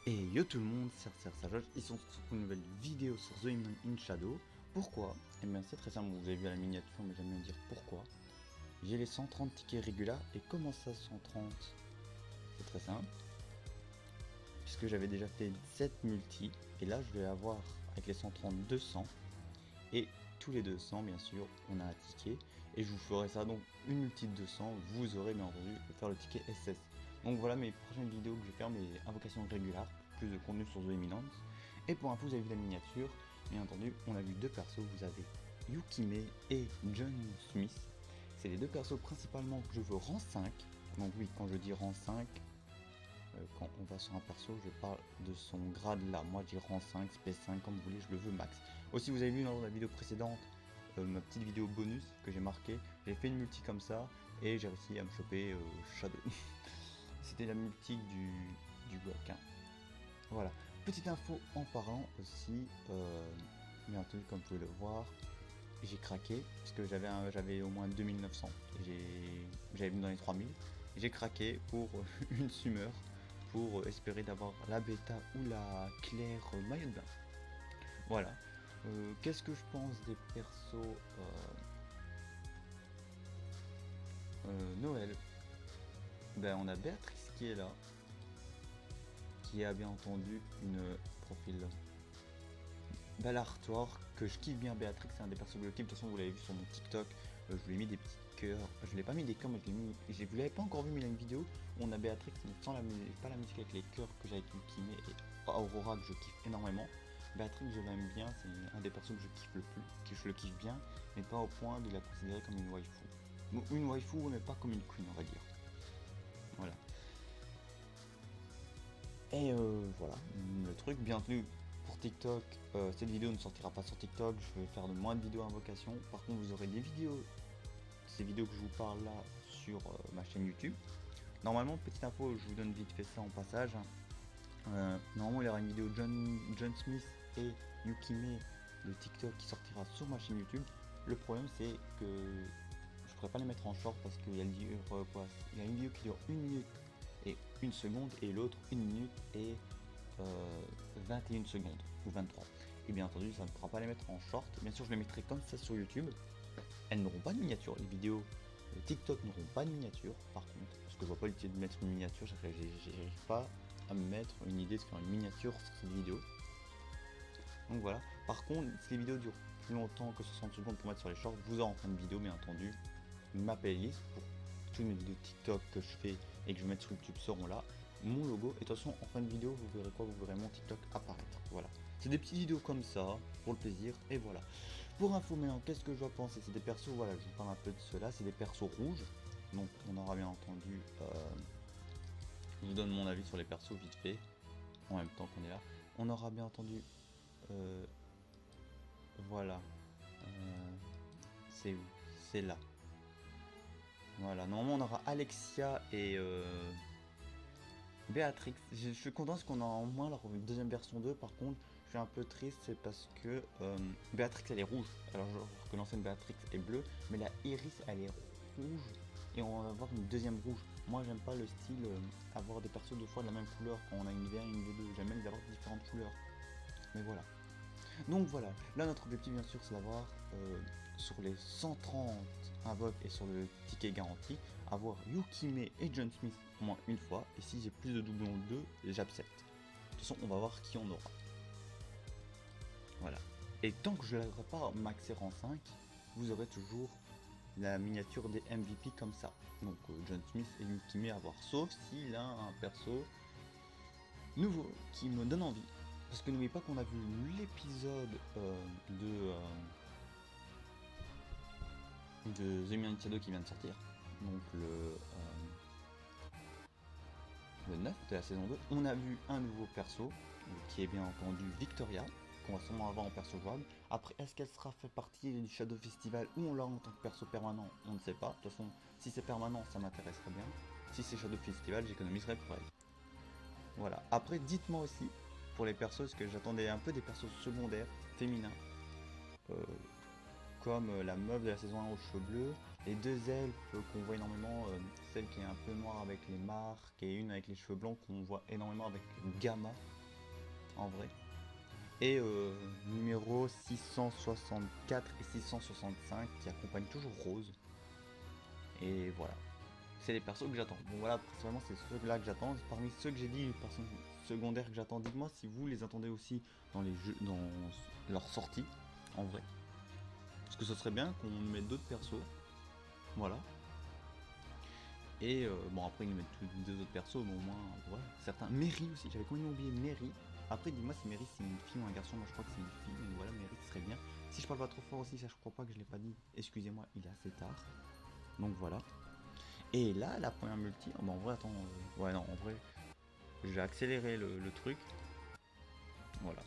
Et yo tout le monde, c'est Serge, ils sont sur une nouvelle vidéo sur The Human in Shadow. Pourquoi? Eh bien c'est très simple, vous avez vu la miniature mais j'aime bien dire pourquoi. J'ai les 130 tickets réguliers et comment ça 130? C'est très simple. Puisque j'avais déjà fait 7 multi et là je vais avoir avec les 130 200 et tous les 200 bien sûr on a un ticket et je vous ferai ça donc une multi de 200, vous aurez bien entendu faire le ticket SS. Donc voilà mes prochaines vidéos que je vais faire, mes invocations régulières, plus de contenu sur The Eminence. Et pour info vous avez vu la miniature, bien entendu on a vu deux persos, vous avez Yukime et John Smith. C'est les deux persos principalement que je veux rang 5. Donc oui, quand je dis rang 5, quand on va sur un perso, je parle de son grade là. Moi j'ai rang 5, SP5, comme vous voulez, je le veux max. Aussi vous avez vu dans la vidéo précédente, ma petite vidéo bonus que j'ai marqué, j'ai fait une multi comme ça et j'ai réussi à me choper Shadow. C'était la multi du bloc. Hein. Voilà. Petite info en parlant aussi, bien entendu comme vous pouvez le voir, j'ai craqué parce que j'avais au moins 2900 et j'avais vu dans les 3000. J'ai craqué pour une summer pour espérer d'avoir la bêta ou la claire maillot de bain. Voilà. Qu'est-ce que je pense des persos Noël? Ben on a Béatrice qui est là, qui a bien entendu une profil bel artwork que je kiffe bien. Béatrix, c'est un des persos que je kiffe. De toute façon vous l'avez vu sur mon TikTok, je lui ai mis des petits cœurs, je l'ai pas mis des cœurs mais vous l'avez pas encore vu, mais il y a une vidéo où on a Béatrix sans la musique, pas la musique, avec les cœurs que j'ai avec Yukime et Aurora que je kiffe énormément. Béatrix je l'aime bien, c'est un des persos que je kiffe le plus, que je le kiffe bien, mais pas au point de la considérer comme une waifu. Une waifu mais pas comme une queen on va dire. Voilà. Et voilà, le truc, bienvenue pour TikTok. Cette vidéo ne sortira pas sur TikTok, je vais faire de moins de vidéos invocation. Par contre vous aurez des vidéos, ces vidéos que je vous parle là, sur ma chaîne YouTube. Normalement, petite info, je vous donne vite fait ça en passage. Normalement il y aura une vidéo John Smith et Yukime de TikTok qui sortira sur ma chaîne YouTube. Le problème c'est que je pourrais pas les mettre en short parce qu'il y a il y a une vidéo qui dure 1 minute et 1 seconde et l'autre 1 minute et 21 secondes ou 23. Et bien entendu ça ne pourra pas les mettre en short. Bien sûr je les mettrai comme ça sur YouTube. Elles n'auront pas de miniature, les vidéos TikTok n'auront pas de miniature par contre, parce que je vois pas l'utilité de mettre une miniature, j'arrive pas à me mettre une idée de faire une miniature sur cette vidéo. Donc voilà. Par contre, si les vidéos durent plus longtemps que 60 secondes pour mettre sur les shorts, vous aurez en fin de vidéo bien entendu ma playlist pour toutes mes vidéos TikTok que je fais et que je vais mettre sur YouTube seront là, mon logo, et de toute façon en fin de vidéo vous verrez quoi, vous verrez mon TikTok apparaître. Voilà. C'est des petites vidéos comme ça, pour le plaisir, et voilà. Pour info maintenant, qu'est-ce que je dois penser? C'est des persos, voilà, je vous parle un peu de cela, c'est des persos rouges, donc on aura bien entendu, je vous donne mon avis sur les persos vite fait, en même temps qu'on est là. On aura bien entendu, voilà, c'est où? C'est là. Voilà, normalement on aura Alexia et Béatrix. Je suis content parce qu'on a au moins la deuxième version 2. Par contre, je suis un peu triste, c'est parce que Béatrix elle est rouge. Alors que l'ancienne Béatrix est bleue, mais la Iris elle est rouge et on va avoir une deuxième rouge. Moi j'aime pas le style avoir des persos deux fois de la même couleur quand on a une V1 et une V2. J'aime bien les avoir de différentes couleurs. Mais voilà. Donc voilà, là notre objectif bien sûr c'est d'avoir sur les 130 invoques et sur le ticket garanti, avoir Yukime et John Smith au moins une fois, et si j'ai plus de doublons de 2, j'accepte. De toute façon on va voir qui on aura. Voilà. Et tant que je n'aurai pas maxé rang 5, vous aurez toujours la miniature des MVP comme ça. Donc John Smith et Yukime à voir, sauf s'il a un perso nouveau qui me donne envie. Parce que n'oubliez pas qu'on a vu l'épisode de The Human Shadow qui vient de sortir, donc le 9 de la saison 2. On a vu un nouveau perso, qui est bien entendu Victoria, qu'on va sûrement avoir en perso jouable. Après, est-ce qu'elle sera fait partie du Shadow Festival ou on l'a en tant que perso permanent? On ne sait pas. De toute façon, si c'est permanent, ça m'intéresserait bien. Si c'est Shadow Festival, j'économiserai pour elle. Voilà. Après, dites-moi aussi, pour les persos, parce que j'attendais un peu des persos secondaires, féminins, comme la meuf de la saison 1 aux cheveux bleus, les deux elfes qu'on voit énormément, celle qui est un peu noire avec les marques et une avec les cheveux blancs qu'on voit énormément avec Gamma. en vrai. Et numéro 664 et 665 qui accompagnent toujours Rose. Et voilà. C'est les persos que j'attends. Bon voilà, personnellement c'est ceux-là que j'attends. Parmi ceux que j'ai dit, les personnes secondaires que j'attends, dites-moi si vous les attendez aussi dans les jeux, dans leur sortie, en vrai. Parce que ce serait bien qu'on mette d'autres persos. Voilà. Et bon après ils mettent tous deux autres persos, mais au moins voilà. Certains. Mary aussi, j'avais complètement oublié Mary. Après dis-moi si Mary c'est une fille ou un garçon, moi je crois que c'est une fille, donc voilà Mary ce serait bien. Si je parle pas trop fort aussi, ça je crois pas que je l'ai pas dit, excusez-moi, il est assez tard. Donc voilà. Et là la première multi, oh, bah en vrai attends, ouais non en vrai, j'ai accéléré le truc. Voilà.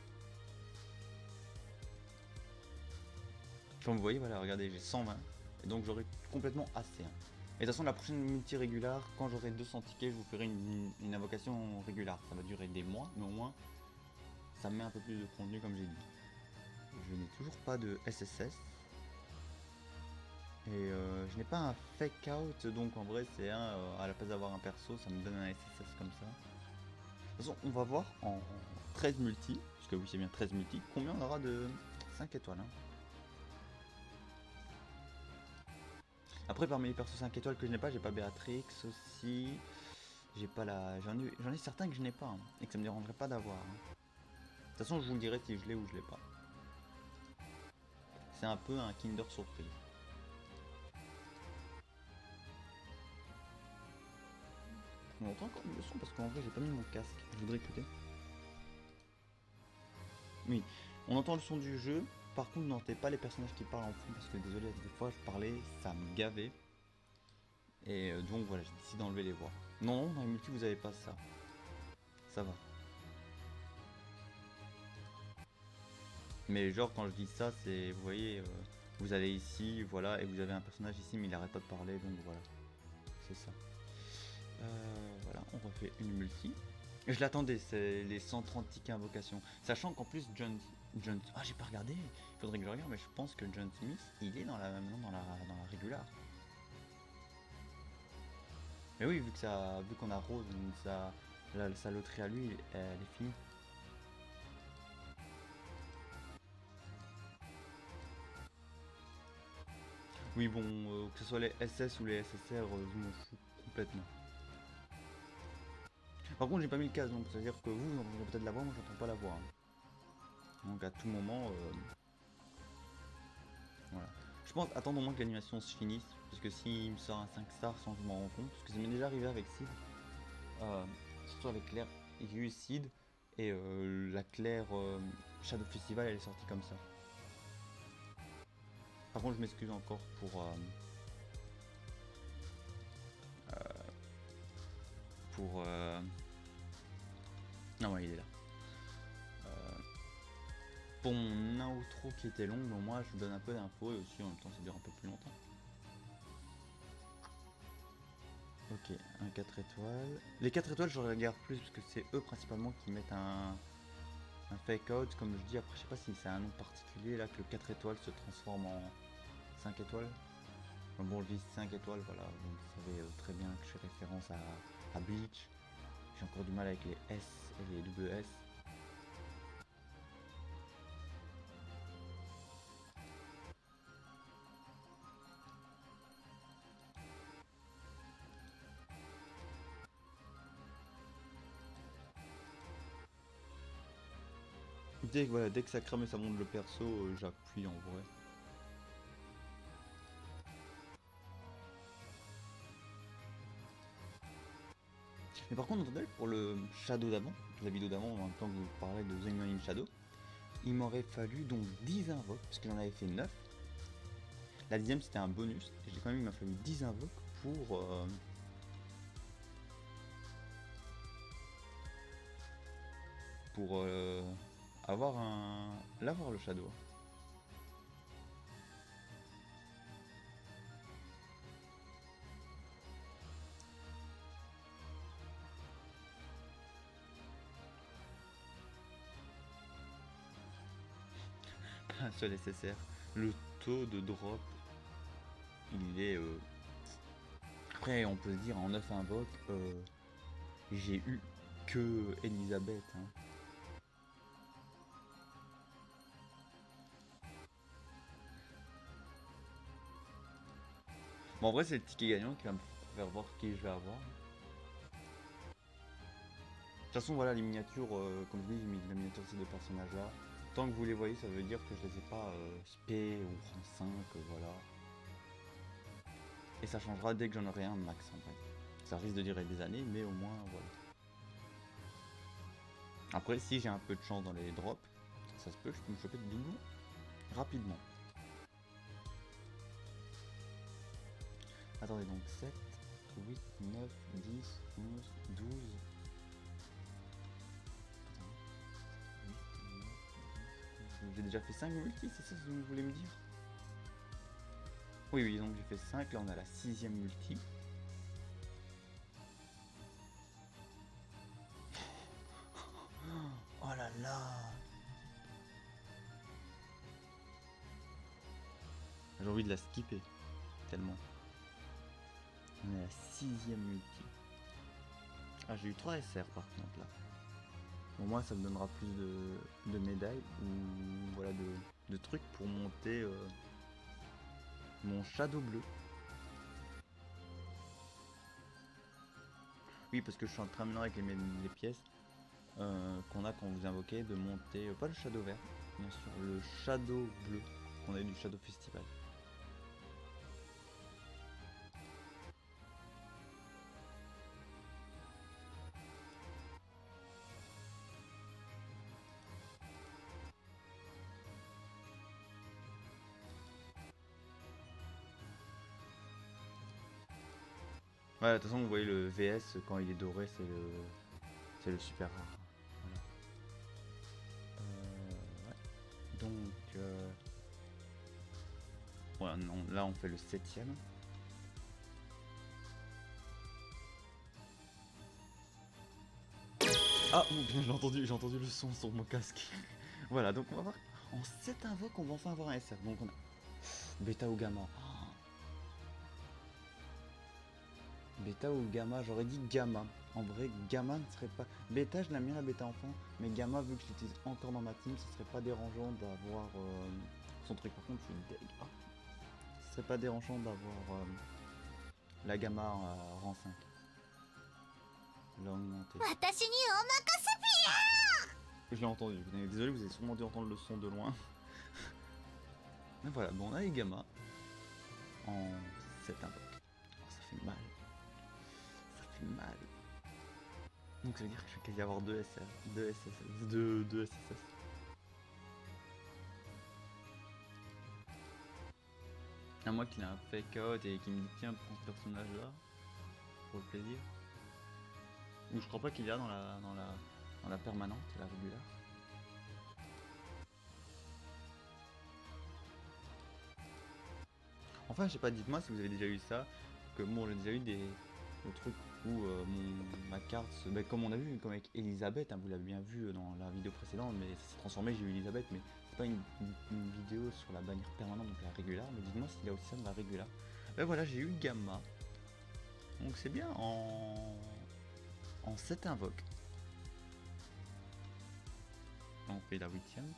Comme vous voyez, voilà, regardez, j'ai 120. Et donc j'aurai complètement assez. Hein. Et de toute façon, la prochaine multi régulière, quand j'aurai 200 tickets, je vous ferai une invocation régulière. Ça va durer des mois, mais au moins, ça met un peu plus de contenu, comme j'ai dit. Je n'ai toujours pas de SSS. Et je n'ai pas un fake out, donc en vrai, c'est un, à la place d'avoir un perso, ça me donne un SSS comme ça. De toute façon, on va voir en 13 multi, parce que oui, c'est bien 13 multi, combien on aura de 5 étoiles. Hein. Après, parmi les persos 5 étoiles que je n'ai pas, j'ai pas Béatrix aussi. J'ai pas la. J'en ai certains que je n'ai pas, hein, et que ça me dérangerait pas d'avoir. Hein. De toute façon, je vous le dirai si je l'ai ou je l'ai pas. C'est un peu un Kinder surprise. On entend encore le son parce qu'en vrai, j'ai pas mis mon casque. Je voudrais écouter. Oui, on entend le son du jeu. Par contre, n'entendez pas les personnages qui parlent en fond parce que désolé, des fois je parlais, ça me gavait. Et donc voilà, j'ai décidé d'enlever les voix. Non, non, dans les multi, vous avez pas ça. Ça va. Mais genre quand je dis ça, c'est, vous voyez, vous allez ici, voilà, et vous avez un personnage ici, mais il arrête pas de parler, donc voilà, c'est ça. Voilà, on refait une multi. Je l'attendais, c'est les 130 tickets invocation. Sachant qu'en plus, John... Ah, j'ai pas regardé, il faudrait que je regarde, mais je pense que John Smith, il est maintenant dans la régulière. Mais oui, vu que ça, vu qu'on a Rose, sa loterie à lui, elle est finie. Oui, bon, que ce soit les SS ou les SSR, je m'en fous complètement. Par contre, j'ai pas mis le casque, donc ça veut dire que vous entendez peut-être la voix, moi j'entends pas la voix. Hein. Donc à tout moment, voilà. Je pense, attendre au moins que l'animation se finisse, parce que s'il me sort un 5 stars sans que je m'en rende compte, parce que ça m'est déjà arrivé avec Sid, surtout avec Claire, il y a eu Sid, et la Claire Shadow Festival elle est sortie comme ça. Par contre, je m'excuse encore pour ah ouais, il est là. Pour mon outro qui était long, mais moi je vous donne un peu d'infos et aussi en même temps ça dure un peu plus longtemps. Ok, un 4 étoiles. Les 4 étoiles, je regarde plus parce que c'est eux principalement qui mettent un fake out. Comme je dis, après, je sais pas si c'est un nom particulier là que le 4 étoiles se transforme en 5 étoiles. Bon, je dis 5 étoiles, voilà. Donc, vous savez très bien que je fais référence à Bleach. J'ai encore du mal avec les S et les WS. Voilà, dès que ça crame et ça monte le perso, j'appuie en vrai. Mais par contre, pour le Shadow d'avant, la vidéo d'avant, en même temps que vous parlez de The in Shadow, il m'aurait fallu donc 10 invoques, parce que j'en avais fait 9. La 10ème c'était un bonus, et j'ai quand même, il m'a fallu 10 invoques pour l'avoir le Shadow. Pas un seul SSR. Le taux de drop, il est... Après, on peut se dire, en 9 invoques, j'ai eu que Elisabeth. Hein. Bon, en vrai, c'est le ticket gagnant qui va me faire voir qui je vais avoir. De toute façon, voilà, les miniatures, comme je dis, j'ai mis la miniature de ces deux personnages-là. Tant que vous les voyez, ça veut dire que je les ai pas spé ou rang 5, voilà. Et ça changera dès que j'en aurai un max, en fait. Ça risque de durer des années, mais au moins, voilà. Après, si j'ai un peu de chance dans les drops, ça se peut que je peux me choper de doublons rapidement. Attendez, donc 7, 8, 9, 10, 11, 12... J'ai déjà fait 5 multis, c'est ça ce que vous voulez me dire? Oui, donc j'ai fait 5, là on a la 6ème multi. Oh là là! J'ai envie de la skipper, tellement. On est à la 6ème multi. Ah, j'ai eu 3 SR par contre là. Au moins ça me donnera plus de médailles ou voilà de trucs pour monter mon shadow bleu. Oui, parce que je suis en train maintenant avec les pièces qu'on a quand vous invoquez de monter, pas le shadow vert, bien sûr, le shadow bleu qu'on a eu du shadow festival. Ouais, de toute façon, vous voyez le VS quand il est doré, c'est le super rare. Voilà. Ouais. Donc, voilà, non, là on fait le 7ème. Ah, mon bien, j'ai entendu le son sur mon casque. Voilà, donc on va voir. En 7 invoques, on va enfin avoir un SR. Donc on a bêta ou gamma. Bêta ou gamma, j'aurais dit gamma. En vrai, gamma ne serait pas... Bêta, je l'aime bien la bêta enfant, mais gamma, vu que je l'utilise encore dans ma team, ce serait pas dérangeant d'avoir son truc. Par contre, je suis deg. Ah. Ce serait pas dérangeant d'avoir la gamma rang 5. L'augmenter. Je l'ai entendu. Désolé, vous avez sûrement dû entendre le son de loin. Mais voilà, bon, on a les gamma en 7 invoques. Oh, ça fait mal. Ça fait mal. Donc ça veut dire que je vais quasi avoir 2 SR, 2 SSS, 2 SSS. À moi qu'il a un fake out et qu'il me dit tiens prends ce personnage là, pour le plaisir. Ou je crois pas qu'il y a dans la permanente, la régulière. Enfin je sais pas, dites-moi si vous avez déjà eu ça, que moi j'ai déjà eu le truc où ma carte, comme on a vu comme avec Elisabeth, hein, vous l'avez bien vu dans la vidéo précédente, mais ça s'est transformé, j'ai eu Elisabeth, mais c'est pas une vidéo sur la bannière permanente, donc la régulière, mais dites-moi s'il y a aussi ça dans la régulière. Ben voilà, j'ai eu Gamma, donc c'est bien en 7 invoques. On fait la 8ème.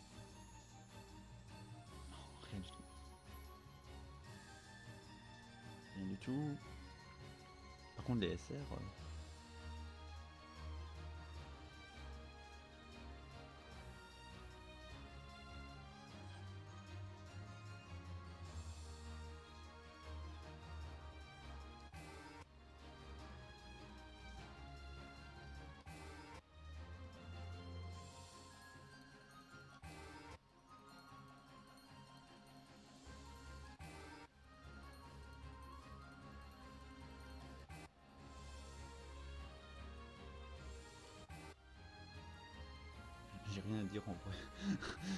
Oh, rien du tout. Rien du tout. Par contre les SR... J'ai rien à dire en vrai.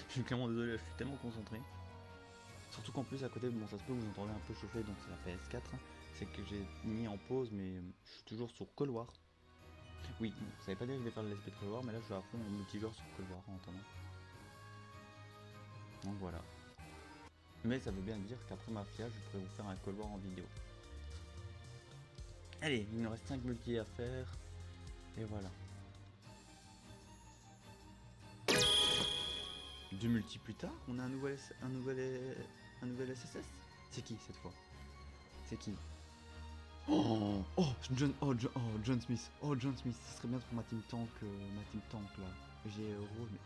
Je suis clairement désolé, je suis tellement concentré. Surtout qu'en plus à côté, bon ça se peut que vous entendez un peu chauffer, donc c'est la PS4. C'est que j'ai mis en pause, mais je suis toujours sur Cold War. Oui, ça veut pas dire que je vais faire le let's play de Cold War, mais là je suis à fond en multijoueur sur Cold War en attendant. Donc voilà. Mais ça veut bien dire qu'après Mafia, je pourrais vous faire un Cold War en vidéo. Allez, il nous reste 5 multi à faire. Et voilà. 2 multi plus tard, on a un nouvel SSS. C'est qui cette fois? C'est qui? John Smith. Oh, John Smith. Ce serait bien pour ma team tank là. J'ai Rose, mais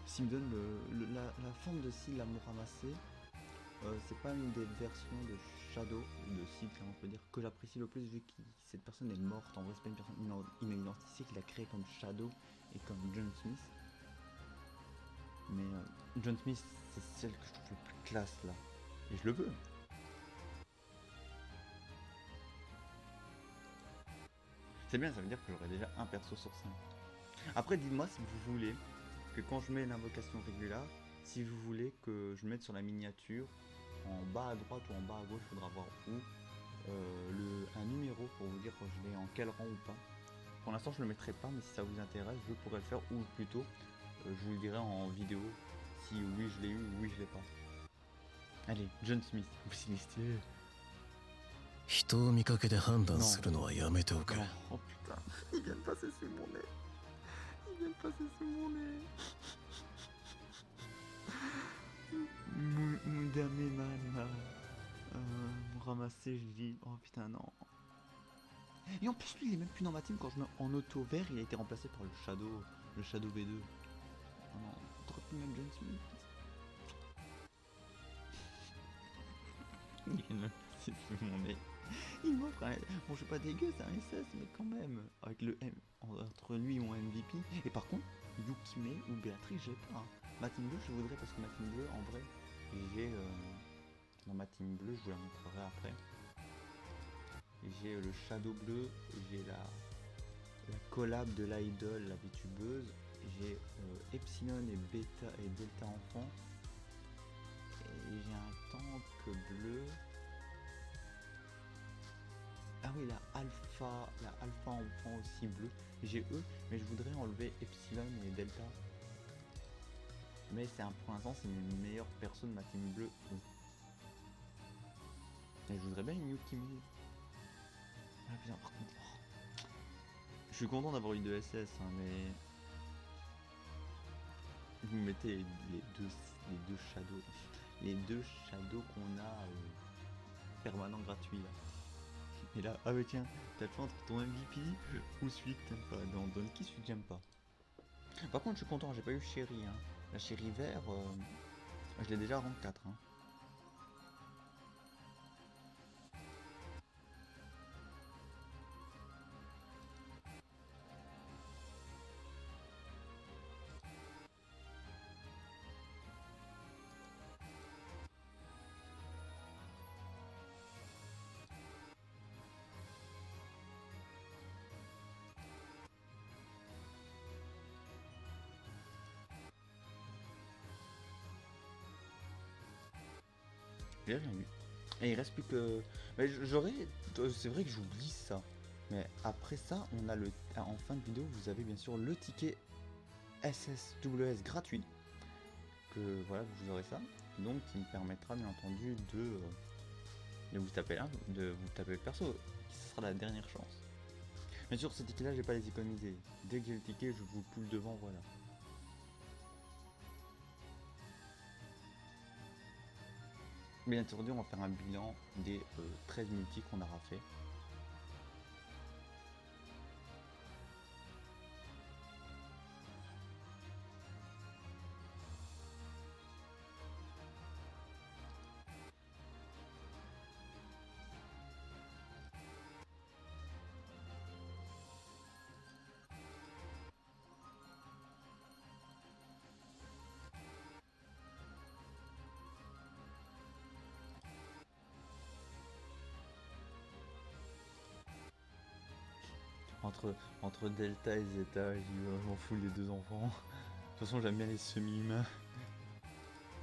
s'il me donne la forme de Seal l'amour ramassé, c'est pas une des versions de Shadow, de Seal, on peut dire, que j'apprécie le plus vu que cette personne est morte. En vrai, c'est pas une personne inidentifiée qu'il a créée comme Shadow et comme John Smith. Mais John Smith, c'est celle que je trouve le plus classe là. Et je le veux. C'est bien, ça veut dire que j'aurai déjà un perso sur 5. Après, dites-moi si vous voulez que quand je mets l'invocation régulière, si vous voulez que je mette sur la miniature, en bas à droite ou en bas à gauche, il faudra voir où, un numéro pour vous dire quand je l'ai en quel rang ou pas. Pour l'instant, je le mettrai pas, mais si ça vous intéresse, je pourrais le faire, ou plutôt, je vous le dirai en vidéo si oui je l'ai eu ou oui je l'ai pas. Allez, John Smith, vous signez. 人を見かけで判断するのはやめておく。 Oh putain, il vient de passer sous mon nez. Il vient de passer sous mon nez. Moudamemana. Ramasser, je dis. Oh putain, non. Et en plus, lui, il est même plus dans ma team quand je mets en auto vert. Il a été remplacé par le Shadow V2. Oh non, trop plus même John Smith. Il vient de me passer sous mon nez. Il m'offre un... Bon, je suis pas dégueu, c'est un SS, mais quand même. Avec le M, entre lui et mon MVP. Et par contre, Yukime ou Béatrice, j'ai pas. Ma team bleue, je voudrais parce que ma team bleue, en vrai, j'ai... Dans ma team bleue, je vous la montrerai après. J'ai le Shadow bleu, j'ai la collab de l'idol, la VTubeuse. J'ai Epsilon et Beta et Delta enfant. Et j'ai un tank bleu. Ah oui, la alpha enfant aussi bleu. J'ai eux, mais je voudrais enlever Epsilon et Delta. Mais pour l'instant, c'est mes meilleures personnes de ma team bleue. Et je voudrais bien une Yukimi. Ah putain, par contre. Je suis content d'avoir eu 2 SS, hein, mais. Vous mettez les deux shadows. Les deux shadows qu'on a permanent gratuit là. Et là, ah mais tiens, t'as le choix entre ton MVP ou celui que t'aimes pas. Donne qui celui que j'aime pas. Par contre, je suis content, j'ai pas eu Chéri. Hein. La Chéri vert, je l'ai déjà rang 4. Hein. J'ai rien eu. Et il reste plus que... Mais j'aurais... C'est vrai que j'oublie ça. Mais après ça, on a le... En fin de vidéo, vous avez bien sûr le ticket SSWS gratuit. Que voilà, vous aurez ça. Donc qui me permettra bien entendu de vous taper le perso. Ce sera la dernière chance. Bien sûr, ces tickets là, je vais pas les économiser. Dès que j'ai le ticket, je vous poule devant, voilà. Bien entendu, on va faire un bilan des 13 multis qu'on aura fait. Entre Delta et Zeta, je m'en fous les deux enfants. De toute façon, j'aime bien les semi-humains.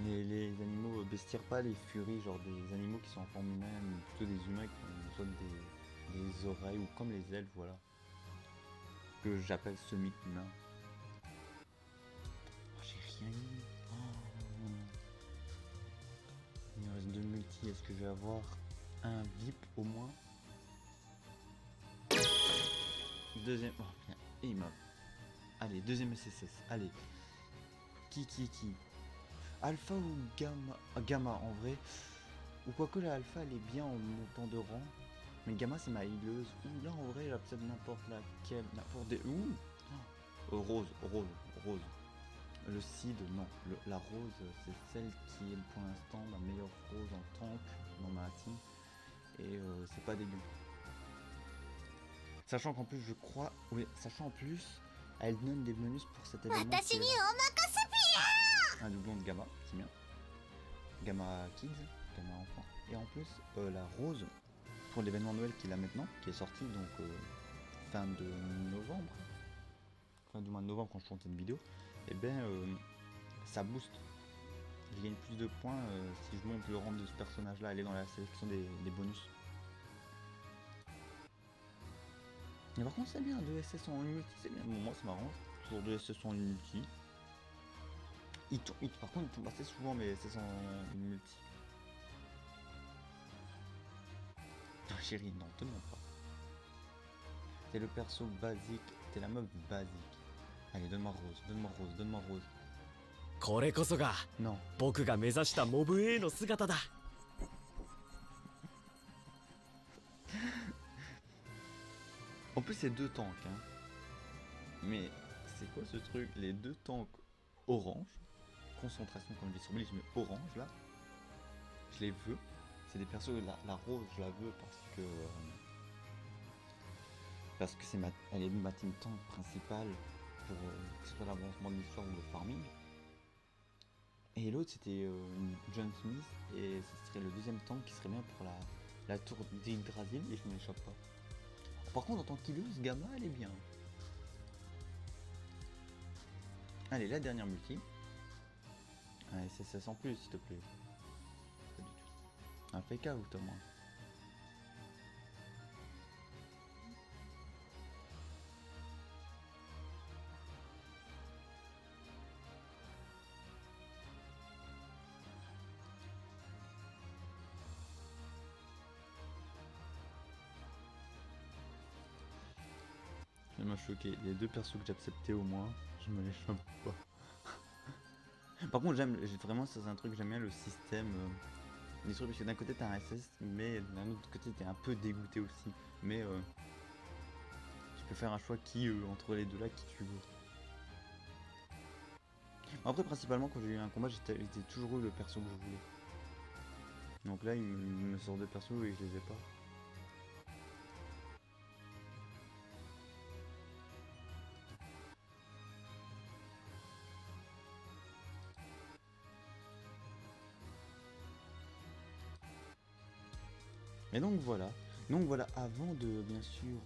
Les animaux bestiaires, pas les furies, genre des animaux qui sont en forme humaine, ou plutôt des humains qui ont soit des oreilles, ou comme les elfes, voilà. Que j'appelle semi-humains. Oh, j'ai rien eu. Oh. Il me reste 2 multi, est-ce que je vais avoir un VIP au moins? Deuxième. Oh putain, et il m'a. Allez, deuxième SSS. Allez. Qui Alpha ou Gamma? Gamma en vrai. Ou quoique la alpha elle est bien en montant de rang. Mais gamma c'est ma healeuse. Ou là en vrai j'accepte n'importe laquelle. N'importe des. Ouh rose. Le Cid, non. La rose, c'est celle qui est pour l'instant ma meilleure rose en temple dans ma team. Et c'est pas dégueu. Sachant qu'en plus, je crois. Oui, sachant en plus, elle donne des bonus pour cet événement. Un doublon de Gamma, c'est bien. Gamma Kids, Gamma Enfant. Et en plus, la rose, pour l'événement Noël qu'il a maintenant, qui est sorti donc fin de novembre. Fin du mois de novembre quand je tourne cette vidéo. Et ben, ça booste. Je gagne plus de points si je monte le rang de ce personnage là, elle est dans la sélection des bonus. Mais par contre c'est bien, 2 SS en multi, c'est bien, bon, moi ça m'arrange, toujours 2 SS en multi. Par contre il tombe assez souvent mes SS en multi. Non chérie, non, te demande pas. T'es le perso basique, t'es la meuf basique. Allez, donne-moi rose. これこそが Non. 僕が目指したモブ A の姿だ。 En plus c'est 2 tanks hein. Mais c'est quoi ce truc? Les 2 tanks orange, concentration comme je dis sur Billy, je mets orange là. Je les veux. C'est des persos, la rose je la veux parce que c'est elle est ma team tank principale pour que ce soit l'avancement de l'histoire ou le farming. Et l'autre c'était John Smith et ce serait le deuxième tank qui serait bien pour la tour d'Yggdrasil et je ne m'échappe pas. Par contre en tant qu'illeuse, Gamma elle est bien. Allez, la dernière multi. Allez, c'est ça sans plus s'il te plaît. Pas du tout. Un fake out au moins. Ça m'a choqué. Les 2 persos que j'acceptais au moins, je me les chope pas. Par contre, vraiment, c'est un truc que j'aime bien le système. Les trucs, parce que d'un côté t'as un SS, mais d'un autre côté t'es un peu dégoûté aussi. Mais tu peux faire un choix entre les deux là qui tu veux. Après, principalement, quand j'ai eu un combat, j'ai toujours eu le perso que je voulais. Donc là, il me sort 2 persos et je les ai pas. Et donc voilà, avant de bien sûr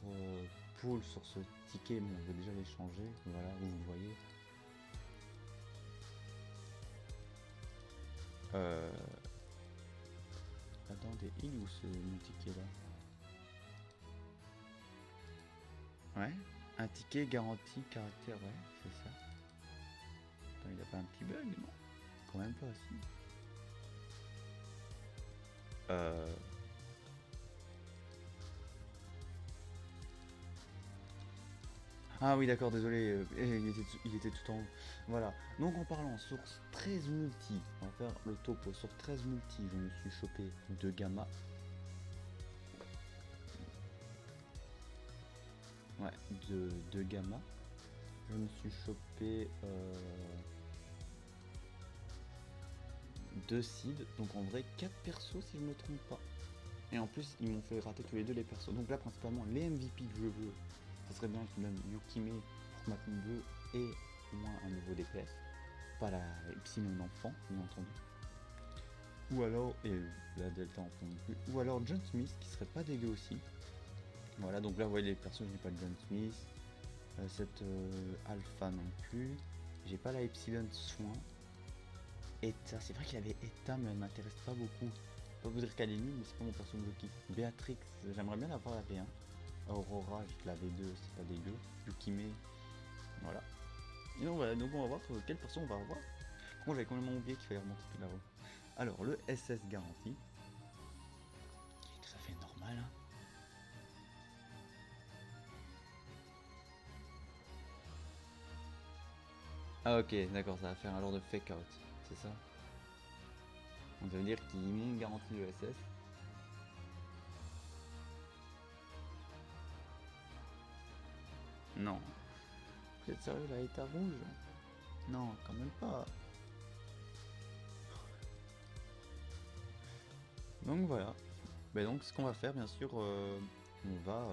pull sur ce ticket, bon, je vais déjà les changer, voilà, vous voyez. Attendez, il est où ce ticket là? Ouais, un ticket garantie caractère, ouais, c'est ça. Attends, il a pas un petit bug, non? Quand même pas, si. Ah oui d'accord, désolé, il était tout en haut. Voilà, donc en parlant sur 13 multi, on va faire le topo. Sur 13 multi, je me suis chopé de Gamma. Ouais, de Gamma. Je me suis chopé 2 seeds, donc en vrai 4 persos si je me trompe pas. Et en plus, ils m'ont fait rater tous les 2 les persos. Donc là, principalement, les MVP que je veux, ça serait bien qu'ils me donnent Yukime pour ma team 2 et au moins un nouveau DPS. Pas la Epsilon enfant, bien entendu. Ou alors, et la Delta enfant non plus. Ou alors John Smith, qui serait pas dégueu aussi. Voilà, donc là, vous voyez les persos, je dis pas John Smith. Cette Alpha non plus. J'ai pas la Epsilon soin. Eta, c'est vrai qu'il y avait Eta, mais elle m'intéresse pas beaucoup. Pas vous dire qu'elle est nulle, mais c'est pas mon perso que je kiffe. Béatrix, j'aimerais bien l'avoir la V1. Aurora, je la V2, c'est pas dégueu. Yukime, voilà. Et donc voilà, donc on va voir quelle perso on va avoir. Par contre, j'avais complètement oublié qu'il fallait remonter tout là-haut. Alors, le SS garantie. Qui est tout à fait normal, hein. Ah ok, d'accord, ça va faire un genre de fake out, c'est ça? Donc ça veut dire qu'ils m'ont garanti le SS. Non. Vous êtes sérieux, là, état rouge? Non, quand même pas. Donc voilà. Mais donc ce qu'on va faire, bien sûr, on va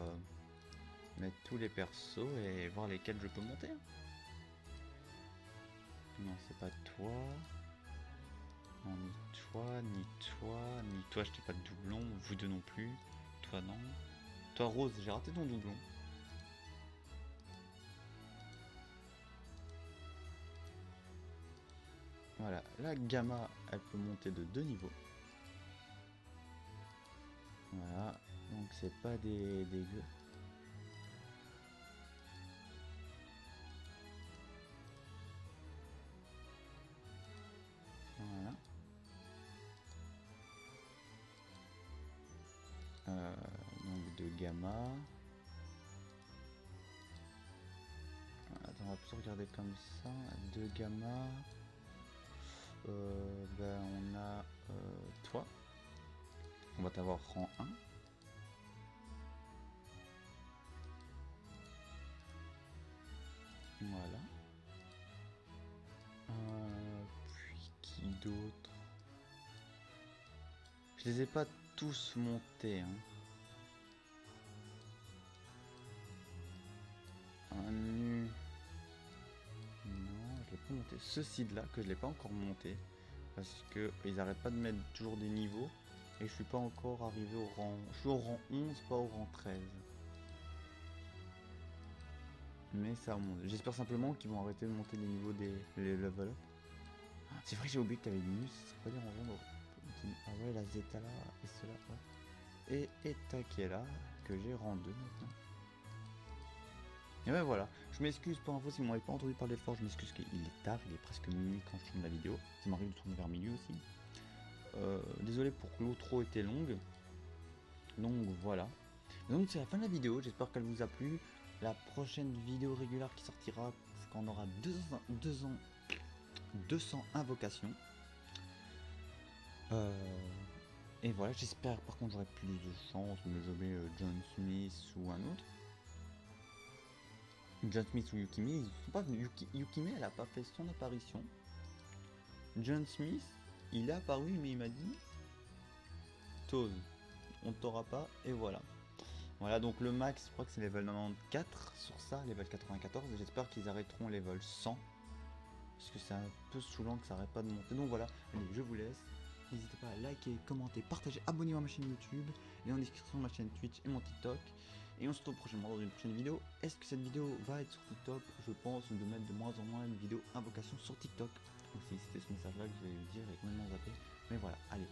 mettre tous les persos et voir lesquels je peux monter. Non, c'est pas toi. Non, ni toi, ni toi, ni toi, je t'ai pas de doublon. Vous deux non plus. Toi non. Toi Rose, j'ai raté ton doublon. Voilà, la Gamma, elle peut monter de 2 niveaux. Voilà, donc c'est pas des gueux. Voilà. Donc de Gamma. Attends, on va plutôt regarder comme ça. De Gamma. Ben on a toi. On va t'avoir rang 1. Voilà. Puis qui d'autre? Je les ai pas tous montés. Hein. Un nu. Non, je l'ai pas monté. Ceci de là que je l'ai pas encore monté. Parce que ils arrêtent pas de mettre toujours des niveaux. Et je suis pas encore arrivé au rang. Je suis au rang 11, pas au rang 13. Mais ça monte. J'espère simplement qu'ils vont arrêter de monter les niveaux des level up. Ah, c'est vrai que j'ai oublié que t'avais une mus, ça serait pas dérangeant. Ah ouais, la Zeta là, et cela, ouais. Et Eta qui est là, que j'ai rang 2 maintenant. Et ouais voilà, je m'excuse pour info si vous m'avez pas entendu parler fort, je m'excuse qu'il est tard, il est presque minuit quand je tourne la vidéo. Ça m'arrive de tourner vers minuit aussi. Désolé pour que l'outro était longue. Donc voilà. Donc c'est la fin de la vidéo, j'espère qu'elle vous a plu. La prochaine vidéo régulière qui sortira, c'est qu'on aura 200 invocations. Et voilà, j'espère par contre j'aurai plus de chance de me jouer John Smith ou un autre. John Smith ou Yukime, ils sont pas venus. Yukime, elle a pas fait son apparition. John Smith, il est apparu mais il m'a dit Tose, on t'aura pas et voilà. Voilà donc le max, je crois que c'est level 94 sur ça, level 94. J'espère qu'ils arrêteront level 100. Parce que c'est un peu saoulant que ça arrête pas de monter. Donc voilà, allez, je vous laisse. N'hésitez pas à liker, commenter, partager, abonnez-vous à ma chaîne YouTube, et en description ma chaîne Twitch et mon TikTok. Et on se retrouve prochainement dans une prochaine vidéo. Est-ce que cette vidéo va être sur TikTok? Je pense de mettre de moins en moins une vidéo invocation sur TikTok. Donc si c'était ce message là que je vais dire et complètement zappé. Mais voilà, allez,